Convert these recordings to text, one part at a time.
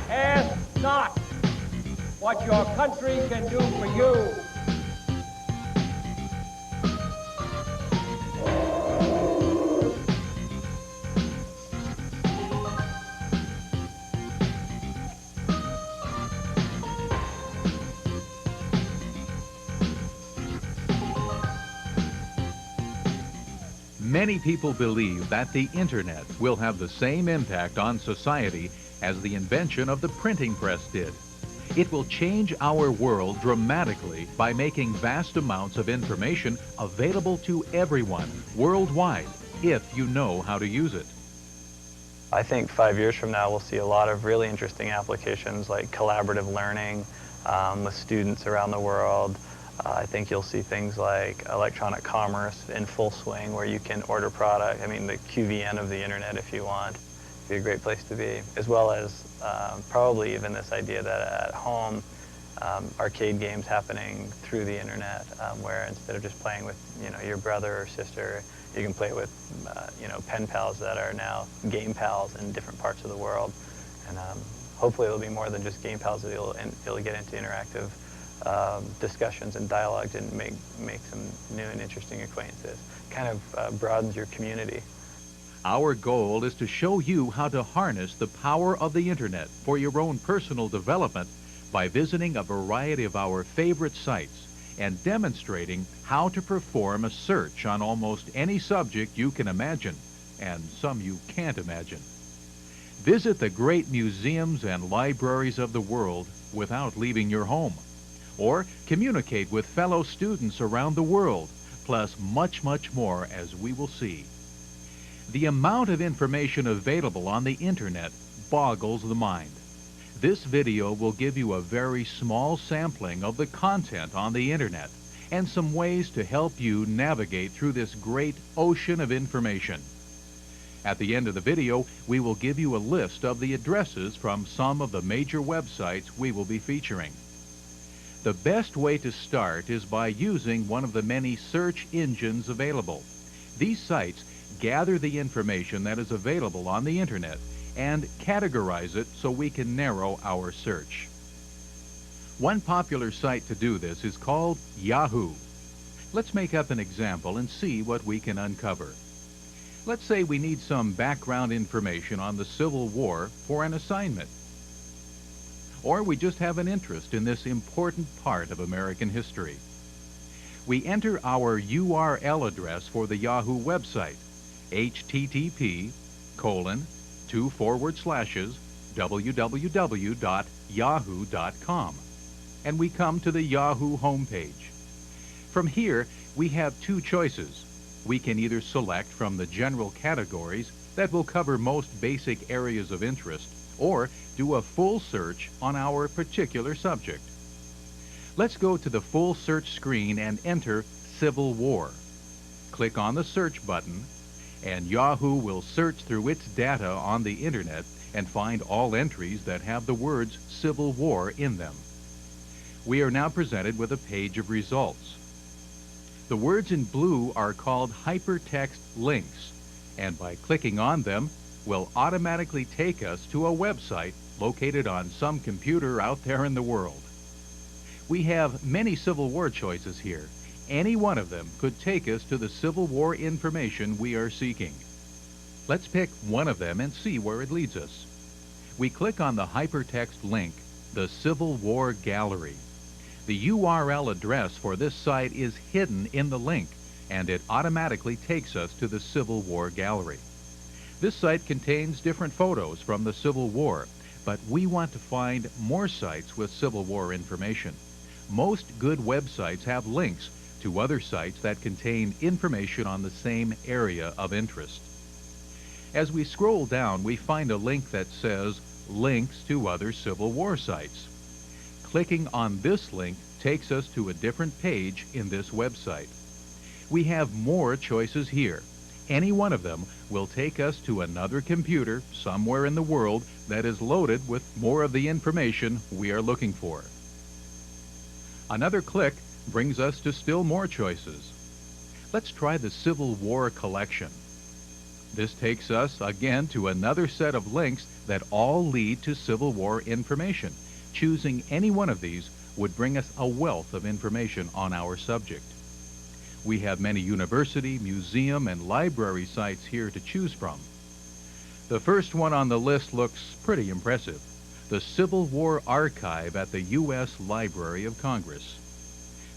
Ask not what your country can do for you. Many people believe that the internet will have the same impact on society as the invention of the printing press did. It will change our world dramatically by making vast amounts of information available to everyone worldwide if you know how to use it. I think 5 years from now we'll see a lot of really interesting applications like collaborative learning with students around the world. I think you'll see things like electronic commerce in full swing where you can order product. I mean, the QVN of the internet if you want. It'd be a great place to be. As well as probably even this idea that at home, arcade games happening through the internet where instead of just playing with your brother or sister, you can play with pen pals that are now game pals in different parts of the world. And hopefully it'll be more than just game pals. It'll get into interactive discussions and dialogues and make some new and interesting acquaintances. Kind of broadens your community. Our goal is to show you how to harness the power of the internet for your own personal development by visiting a variety of our favorite sites and demonstrating how to perform a search on almost any subject you can imagine, and some you can't imagine. Visit the great museums and libraries of the world without leaving your home, or communicate with fellow students around the world, plus much, much more, as we will see. The amount of information available on the internet boggles the mind. This video will give you a very small sampling of the content on the internet and some ways to help you navigate through this great ocean of information. At the end of the video, we will give you a list of the addresses from some of the major websites we will be featuring. The best way to start is by using one of the many search engines available. These sites gather the information that is available on the internet and categorize it so we can narrow our search. One popular site to do this is called Yahoo. Let's make up an example and see what we can uncover. Let's say we need some background information on the Civil War for an assignment. Or we just have an interest in this important part of American history. We enter our URL address for the Yahoo website, http://www.yahoo.com, and we come to the Yahoo homepage. From here, we have two choices. We can either select from the general categories that will cover most basic areas of interest, or do a full search on our particular subject. Let's go to the full search screen and enter Civil War. Click on the search button, and Yahoo will search through its data on the internet and find all entries that have the words Civil War in them. We are now presented with a page of results. The words in blue are called hypertext links, and by clicking on them, will automatically take us to a website located on some computer out there in the world. We have many Civil War choices here. Any one of them could take us to the Civil War information we are seeking. Let's pick one of them and see where it leads us. We click on the hypertext link, the Civil War Gallery. The URL address for this site is hidden in the link, and it automatically takes us to the Civil War Gallery. This site contains different photos from the Civil War, but we want to find more sites with Civil War information. Most good websites have links to other sites that contain information on the same area of interest. As we scroll down, we find a link that says links to other Civil War sites. Clicking on this link takes us to a different page in this website. We have more choices here, Any one of them will take us to another computer somewhere in the world that is loaded with more of the information we are looking for. Another click brings us to still more choices. Let's try the Civil War collection. This takes us again to another set of links that all lead to Civil War information. Choosing any one of these would bring us a wealth of information on our subject. We have many university, museum, and library sites here to choose from. The first one on the list looks pretty impressive: the Civil War Archive at the U.S. Library of Congress.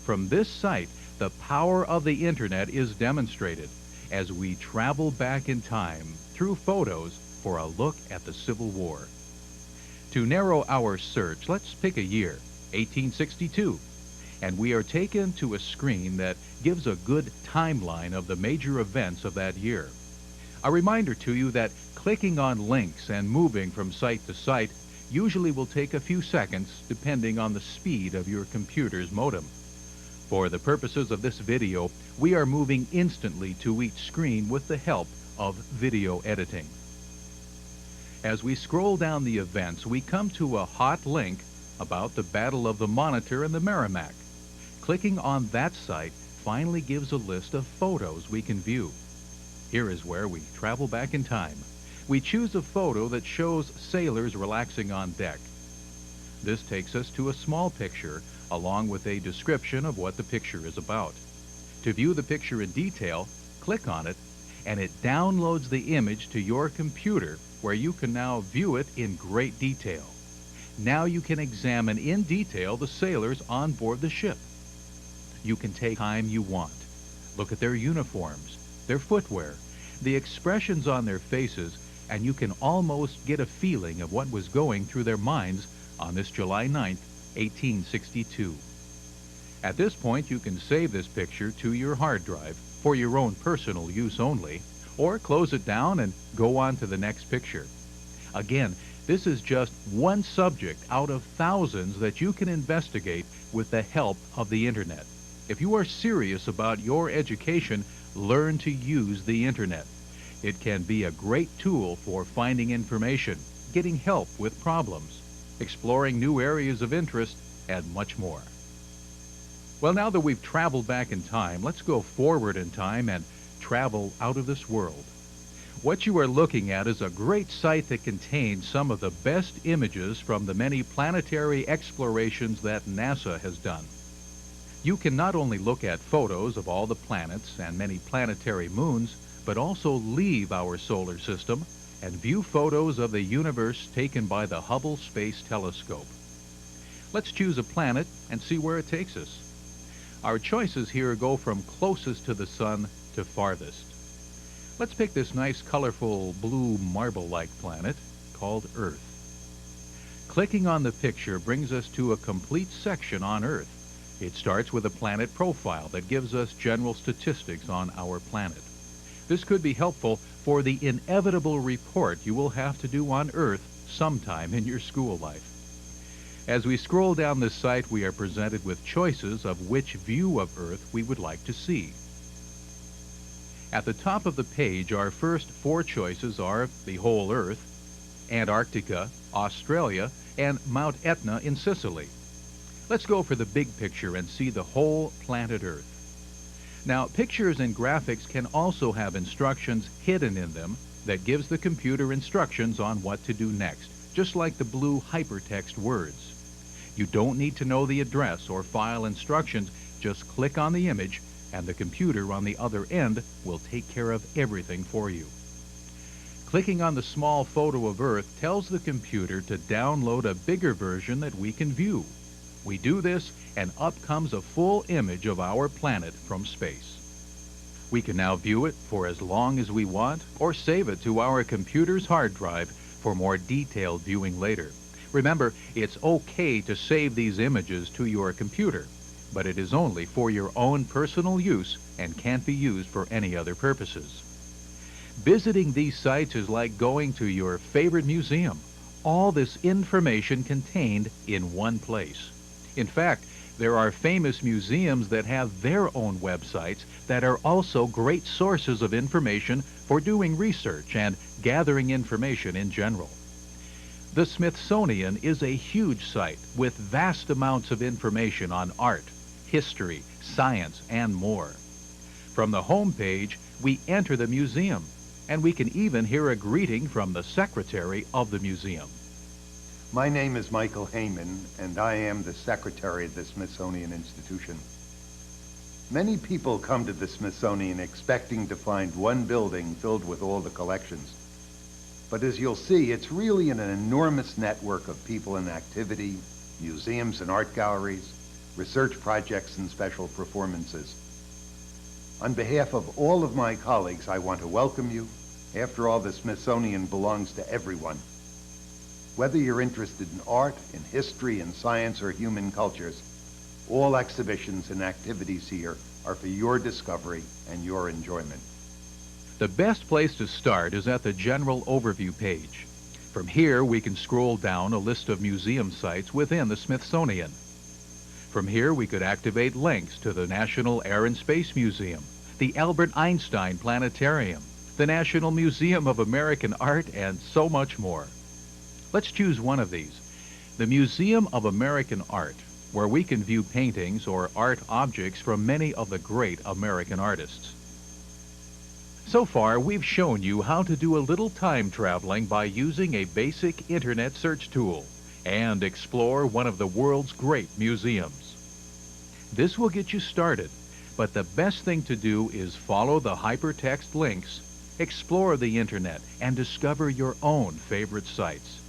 From this site, the power of the Internet is demonstrated as we travel back in time through photos for a look at the Civil War. To narrow our search, let's pick a year, 1862, and we are taken to a screen that gives a good timeline of the major events of that year. A reminder to you that clicking on links and moving from site to site usually will take a few seconds depending on the speed of your computer's modem. For the purposes of this video, we are moving instantly to each screen with the help of video editing. As we scroll down the events, we come to a hot link about the Battle of the Monitor and the Merrimack. Clicking on that site finally gives a list of photos we can view. Here is where we travel back in time. We choose a photo that shows sailors relaxing on deck. This takes us to a small picture along with a description of what the picture is about. To view the picture in detail, click on it, and it downloads the image to your computer, where you can now view it in great detail. Now you can examine in detail the sailors on board the ship. You can take time you want. Look at their uniforms, their footwear, the expressions on their faces, and you can almost get a feeling of what was going through their minds on this July 9th, 1862. At this point, you can save this picture to your hard drive for your own personal use only, or close it down and go on to the next picture. Again, this is just one subject out of thousands that you can investigate with the help of the Internet. If you are serious about your education, learn to use the Internet. It can be a great tool for finding information, getting help with problems, exploring new areas of interest, and much more. Well, now that we've traveled back in time, let's go forward in time and travel out of this world. What you are looking at is a great site that contains some of the best images from the many planetary explorations that NASA has done. You can not only look at photos of all the planets and many planetary moons, but also leave our solar system and view photos of the universe taken by the Hubble Space Telescope. Let's choose a planet and see where it takes us. Our choices here go from closest to the sun to farthest. Let's pick this nice, colorful, blue marble-like planet called Earth. Clicking on the picture brings us to a complete section on Earth. It starts with a planet profile that gives us general statistics on our planet. This could be helpful for the inevitable report you will have to do on Earth sometime in your school life. As we scroll down this site, we are presented with choices of which view of Earth we would like to see. At the top of the page, our first four choices are the whole Earth, Antarctica, Australia, and Mount Etna in Sicily. Let's go for the big picture and see the whole planet Earth. Now, pictures and graphics can also have instructions hidden in them that gives the computer instructions on what to do next, just like the blue hypertext words. You don't need to know the address or file instructions, just click on the image and the computer on the other end will take care of everything for you. Clicking on the small photo of Earth tells the computer to download a bigger version that we can view. We do this, and up comes a full image of our planet from space. We can now view it for as long as we want, or save it to our computer's hard drive for more detailed viewing later. Remember, it's okay to save these images to your computer, but it is only for your own personal use and can't be used for any other purposes. Visiting these sites is like going to your favorite museum. All this information contained in one place. In fact, There are famous museums that have their own websites that are also great sources of information for doing research and gathering information in general. The Smithsonian is a huge site with vast amounts of information on art, history, science, and more. From the home page, we enter the museum, and we can even hear a greeting from the secretary of the museum. My name is Michael Heyman, and I am the secretary of the Smithsonian Institution. Many people come to the Smithsonian expecting to find one building filled with all the collections. But as you'll see, it's really an enormous network of people and activity, museums and art galleries, research projects and special performances. On behalf of all of my colleagues, I want to welcome you. After all, the Smithsonian belongs to everyone. Whether you're interested in art, in history, in science, or human cultures, all exhibitions and activities here are for your discovery and your enjoyment. The best place to start is at the General Overview page. From here, we can scroll down a list of museum sites within the Smithsonian. From here, we could activate links to the National Air and Space Museum, the Albert Einstein Planetarium, the National Museum of American Art, and so much more. Let's choose one of these. The Museum of American Art, where we can view paintings or art objects from many of the great American artists. So far, we've shown you how to do a little time traveling by using a basic internet search tool and explore one of the world's great museums. This will get you started, but the best thing to do is follow the hypertext links, explore the internet, and discover your own favorite sites.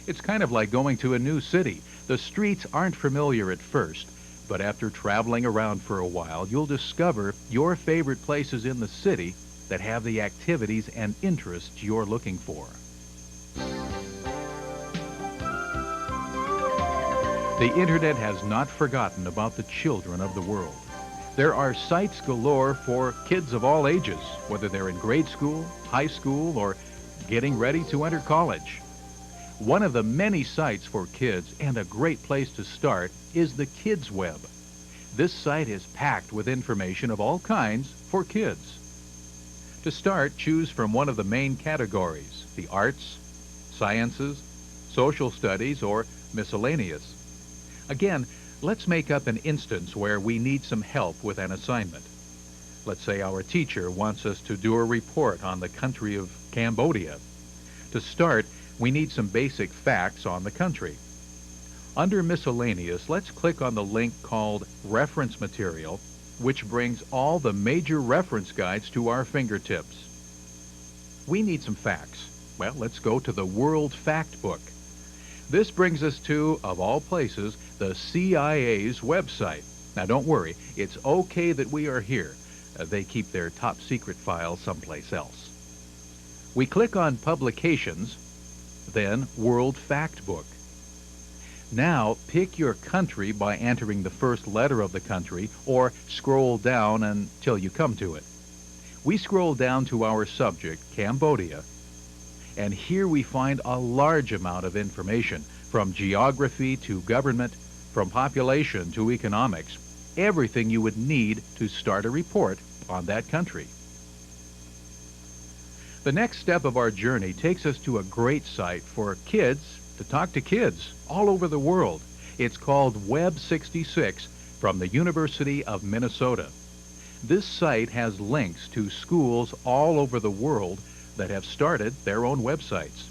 It's kind of like going to a new city. The streets aren't familiar at first, but after traveling around for a while, you'll discover your favorite places in the city that have the activities and interests you're looking for. The internet has not forgotten about the children of the world. There are sites galore for kids of all ages, whether they're in grade school, high school, or getting ready to enter college. One of the many sites for kids, and a great place to start, is the Kids Web. This site is packed with information of all kinds for kids. To start, choose from one of the main categories, the arts, sciences, social studies, or miscellaneous. Again, let's make up an instance where we need some help with an assignment. Let's say our teacher wants us to do a report on the country of Cambodia. To start, we need some basic facts on the country. Under Miscellaneous, let's click on the link called Reference Material, which brings all the major reference guides to our fingertips. We need some facts. Well, let's go to the World Fact Book. This brings us to, of all places, the CIA's website. Now don't worry, it's okay that we are here. They keep their top secret files someplace else. We click on Publications, then World Fact Book. Now pick your country by entering the first letter of the country, or scroll down until you come to it. We scroll down to our subject, Cambodia, and here we find a large amount of information, from geography to government, from population to economics, everything you would need to start a report on that country. The next step of our journey takes us to a great site for kids to talk to kids all over the world. It's called Web 66 from the University of Minnesota. This site has links to schools all over the world that have started their own websites.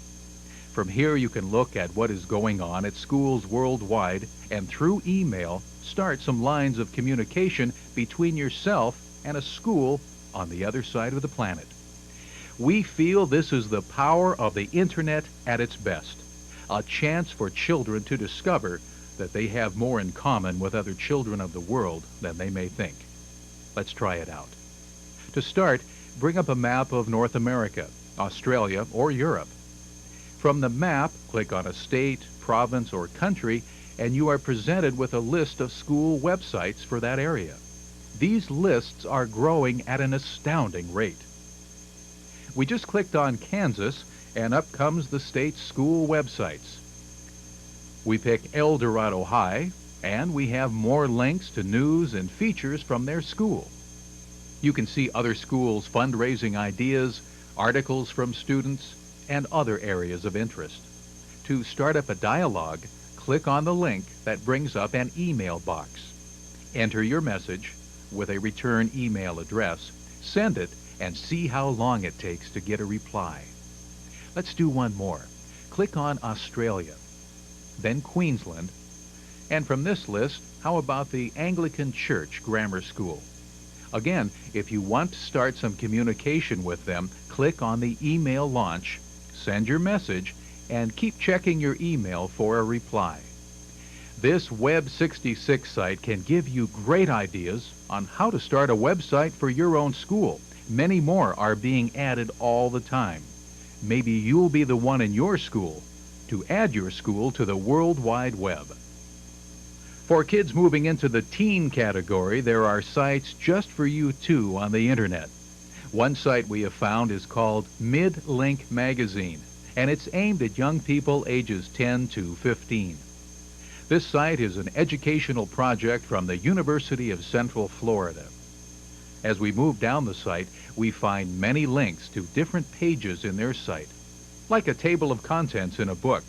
From here you can look at what is going on at schools worldwide, and through email start some lines of communication between yourself and a school on the other side of the planet. We feel this is the power of the internet at its best, a chance for children to discover that they have more in common with other children of the world than they may think. Let's try it out. To start, bring up a map of North America, Australia, or Europe. From the map, click on a state, province, or country, and you are presented with a list of school websites for that area. These lists are growing at an astounding rate. We just clicked on Kansas, and up comes the state's school websites. We pick El Dorado High, And we have more links to news and features from their school. You can see other schools' fundraising ideas, articles from students, and other areas of interest. To start up a dialogue, click on the link that brings up an email box. Enter your message with a return email address, send it, and see how long it takes to get a reply. Let's do one more. Click on Australia, then Queensland, and from this list, how about the Anglican Church Grammar School? Again, if you want to start some communication with them, click on the email launch, send your message, and keep checking your email for a reply. This Web 66 site can give you great ideas on how to start a website for your own school. Many more are being added all the time. Maybe you'll be the one in your school to add your school to the World Wide Web. For kids moving into the teen category, there are sites just for you too on the internet. One site we have found is called Mid-Link Magazine, and it's aimed at young people ages 10 to 15. This site is an educational project from the University of Central Florida. As we move down the site, we find many links to different pages in their site, like a table of contents in a book.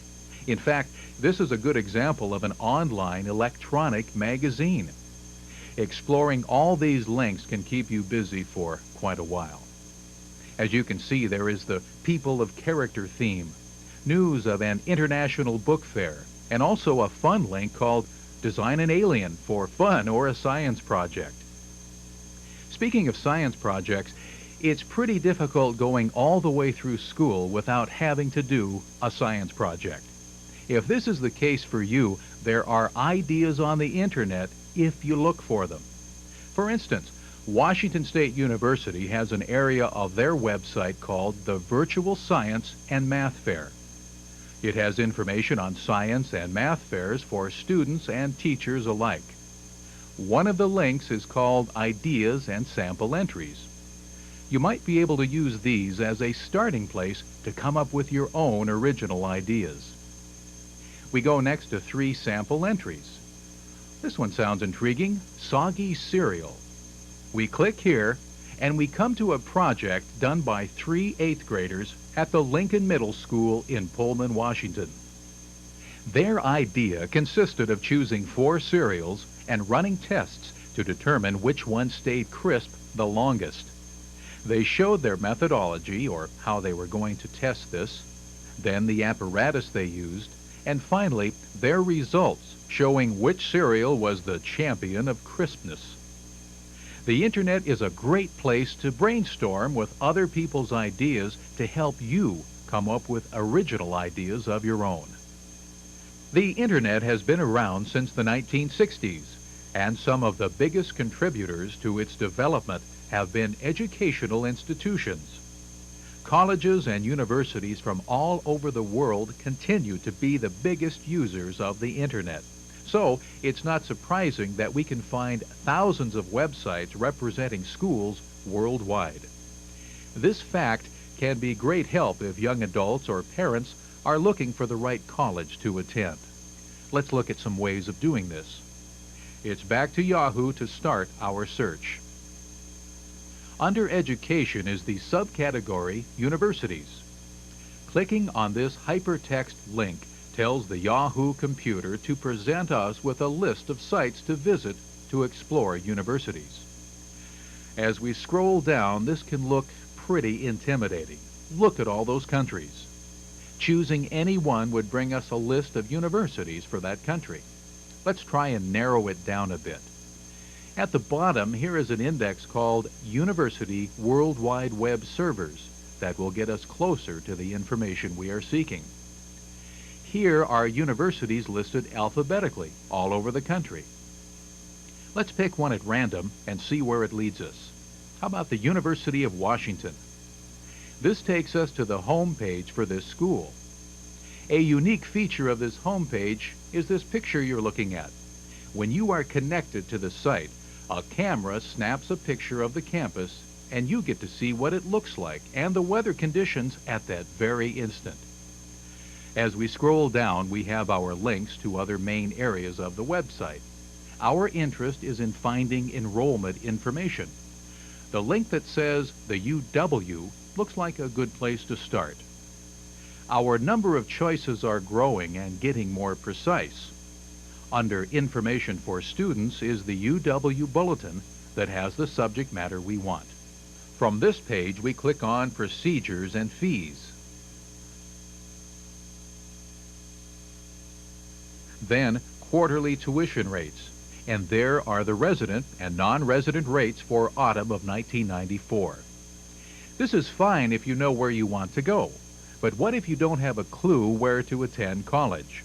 In fact, this is a good example of an online electronic magazine. Exploring all these links can keep you busy for quite a while. As you can see, there is the People of Character theme, news of an international book fair, and also a fun link called Design an Alien for fun or a science project. Speaking of science projects, it's pretty difficult going all the way through school without having to do a science project. If this is the case for you, there are ideas on the internet if you look for them. For instance, Washington State University has an area of their website called the Virtual Science and Math Fair. It has information on science and math fairs for students and teachers alike. One of the links is called Ideas and Sample Entries. You might be able to use these as a starting place to come up with your own original ideas. We go next to 3 sample entries. This one sounds intriguing, soggy cereal. We click here and we come to a project done by 3 8th graders at the Lincoln Middle School in Pullman, Washington. Their idea consisted of choosing 4 cereals and running tests to determine which one stayed crisp the longest. They showed their methodology, or how they were going to test this, then the apparatus they used, and finally their results showing which cereal was the champion of crispness. The internet is a great place to brainstorm with other people's ideas to help you come up with original ideas of your own. The internet has been around since the 1960s, and some of the biggest contributors to its development have been educational institutions. Colleges and universities from all over the world continue to be the biggest users of the internet. So it's not surprising that we can find thousands of websites representing schools worldwide. This fact can be great help if young adults or parents are looking for the right college to attend. Let's look at some ways of doing this. It's back to Yahoo to start our search. Under Education is the subcategory Universities. Clicking on this hypertext link tells the Yahoo computer to present us with a list of sites to visit to explore universities. As we scroll down, this can look pretty intimidating. Look at all those countries. Choosing any one would bring us a list of universities for that country. Let's try and narrow it down a bit. At the bottom, here is an index called University World Wide Web Servers that will get us closer to the information we are seeking. Here are universities listed alphabetically all over the country. Let's pick one at random and see where it leads us. How about the University of Washington? This takes us to the home page for this school. A unique feature of this home page is this picture you're looking at. When you are connected to the site, a camera snaps a picture of the campus and you get to see what it looks like and the weather conditions at that very instant. As we scroll down, we have our links to other main areas of the website. Our interest is in finding enrollment information. The link that says the UW looks like a good place to start. Our number of choices are growing and getting more precise. Under Information for Students is the UW Bulletin that has the subject matter we want. From this page, we click on Procedures and Fees. Then, Quarterly Tuition Rates, and there are the resident and non-resident rates for autumn of 1994. This is fine if you know where you want to go, but what if you don't have a clue where to attend college?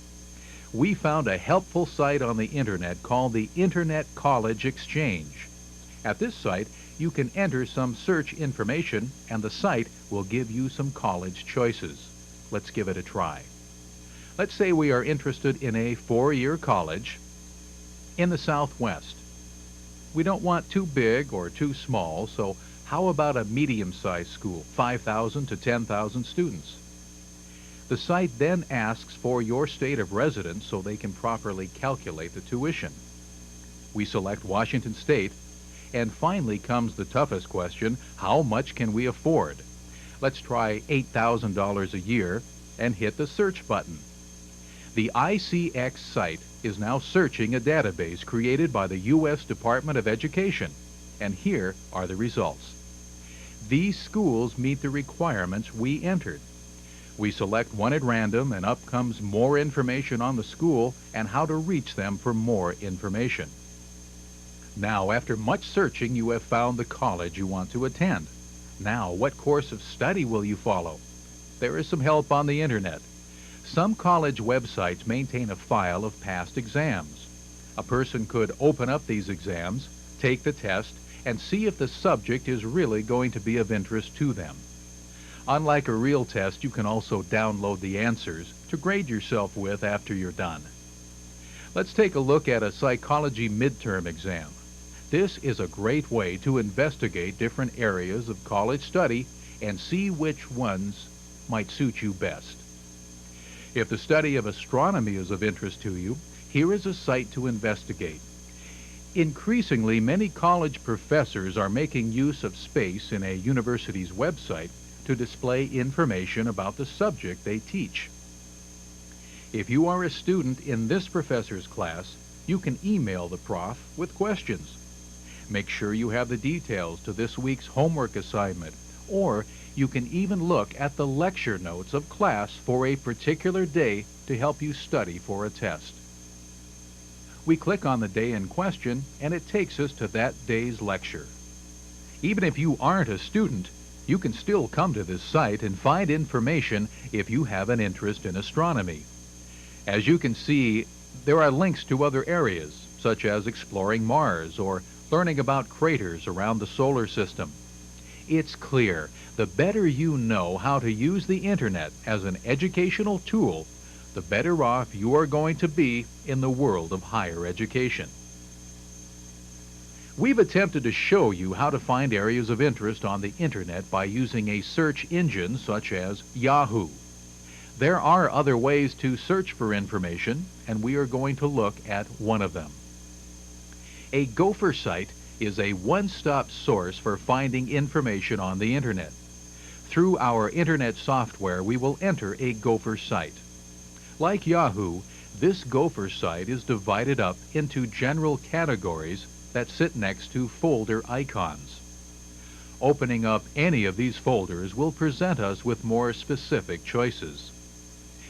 We found a helpful site on the internet called the Internet College Exchange. At this site, you can enter some search information and the site will give you some college choices. Let's give it a try. Let's say we are interested in a 4-year college in the Southwest. We don't want too big or too small, so how about a medium-sized school, 5,000 to 10,000 students? The site then asks for your state of residence so they can properly calculate the tuition. We select Washington State, and finally comes the toughest question: how much can we afford? Let's try $8,000 a year and hit the search button. The ICX site is now searching a database created by the U.S. Department of Education, and here are the results. These schools meet the requirements we entered. We select one at random, and up comes more information on the school and how to reach them for more information. Now, after much searching, you have found the college you want to attend. Now, what course of study will you follow? There is some help on the internet. Some college websites maintain a file of past exams. A person could open up these exams, take the test, and see if the subject is really going to be of interest to them. Unlike a real test, you can also download the answers to grade yourself with after you're done. Let's take a look at a psychology midterm exam. This is a great way to investigate different areas of college study and see which ones might suit you best. If the study of astronomy is of interest to you, here is a site to investigate. Increasingly, many college professors are making use of space in a university's website to display information about the subject they teach. If you are a student in this professor's class, you can email the prof with questions. Make sure you have the details to this week's homework assignment, or you can even look at the lecture notes of class for a particular day to help you study for a test. We click on the day in question, and it takes us to that day's lecture. Even if you aren't a student, you can still come to this site and find information if you have an interest in astronomy. As you can see, there are links to other areas, such as exploring Mars or learning about craters around the solar system. It's clear, the better you know how to use the internet as an educational tool, the better off you are going to be in the world of higher education. We've attempted to show you how to find areas of interest on the internet by using a search engine such as Yahoo. There are other ways to search for information, and we are going to look at one of them. A Gopher site is a one-stop source for finding information on the internet. Through our internet software, we will enter a Gopher site. Like Yahoo, this Gopher site is divided up into general categories that sit next to folder icons. Opening up any of these folders will present us with more specific choices.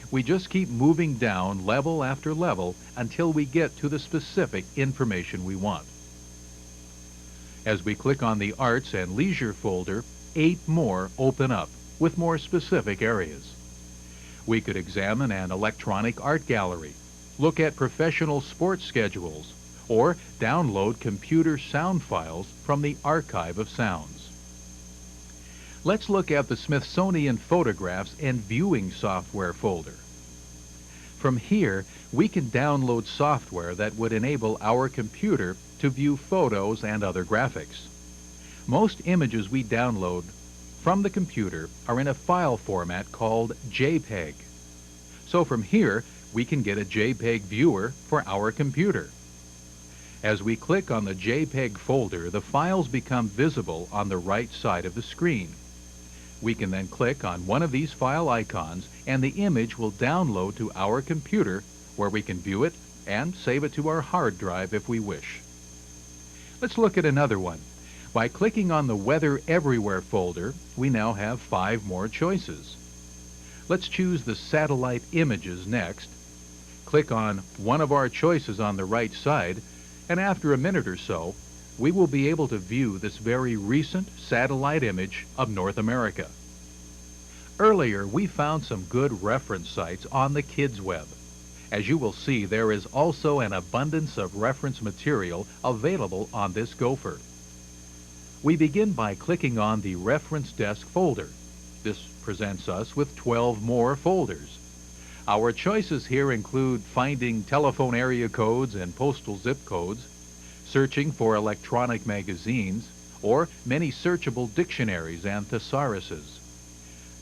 We just keep moving down level after level until we get to the specific information we want. As we click on the Arts and Leisure folder, 8 more open up with more specific areas. We could examine an electronic art gallery, look at professional sports schedules, or download computer sound files from the Archive of Sounds. Let's look at the Smithsonian Photographs and Viewing Software folder. From here, we can download software that would enable our computer to view photos and other graphics. Most images we download from the computer are in a file format called JPEG. So from here, we can get a JPEG viewer for our computer. As we click on the JPEG folder, the files become visible on the right side of the screen. We can then click on one of these file icons and the image will download to our computer where we can view it and save it to our hard drive if we wish. Let's look at another one. By clicking on the Weather Everywhere folder, we now have 5 more choices. Let's choose the satellite images next. Click on one of our choices on the right side, and after a minute or so, we will be able to view this very recent satellite image of North America. Earlier, we found some good reference sites on the Kids Web. As you will see, there is also an abundance of reference material available on this gopher. We begin by clicking on the Reference Desk folder. This presents us with 12 more folders. Our choices here include finding telephone area codes and postal zip codes, searching for electronic magazines, or many searchable dictionaries and thesauruses.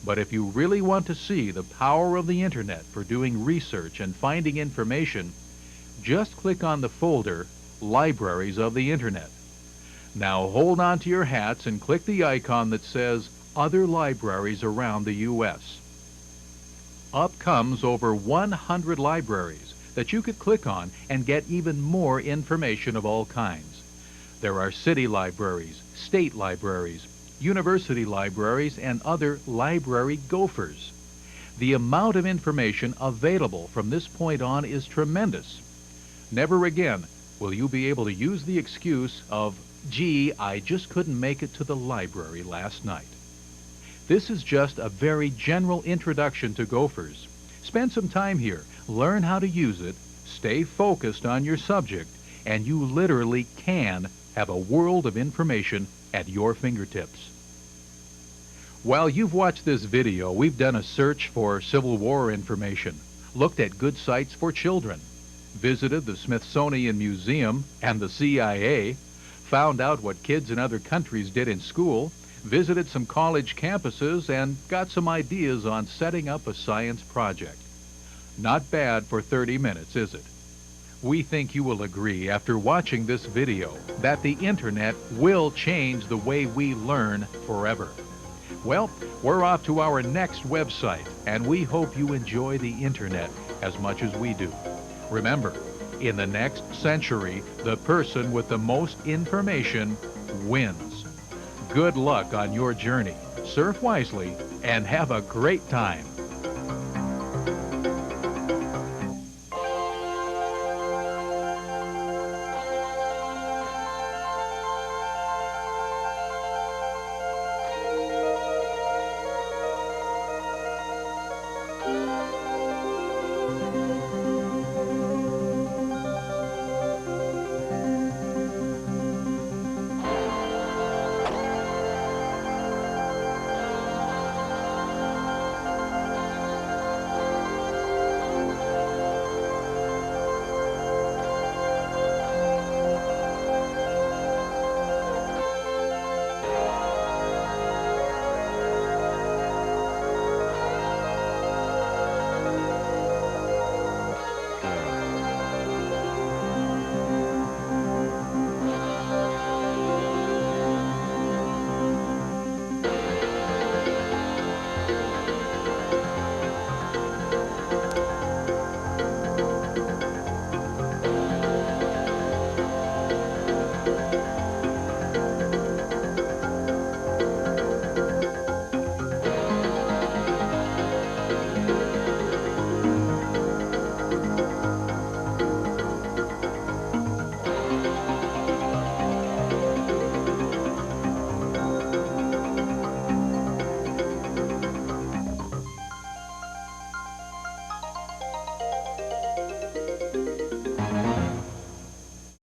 But if you really want to see the power of the Internet for doing research and finding information, just click on the folder Libraries of the Internet. Now hold on to your hats and click the icon that says Other Libraries around the U.S. Up comes over 100 libraries that you could click on and get even more information of all kinds. There are city libraries, state libraries, university libraries, and other library gophers. The amount of information available from this point on is tremendous. Never again will you be able to use the excuse of, "Gee, I just couldn't make it to the library last night." This is just a very general introduction to gophers. Spend some time here, learn how to use it, stay focused on your subject, and you literally can have a world of information at your fingertips. While you've watched this video, we've done a search for Civil War information, looked at good sites for children, visited the Smithsonian Museum and the CIA, found out what kids in other countries did in school, visited some college campuses, and got some ideas on setting up a science project. Not bad for 30 minutes, is it? We think you will agree after watching this video that the Internet will change the way we learn forever. Well, we're off to our next website, and we hope you enjoy the Internet as much as we do. Remember, in the next century, the person with the most information wins. Good luck on your journey. Surf wisely and have a great time.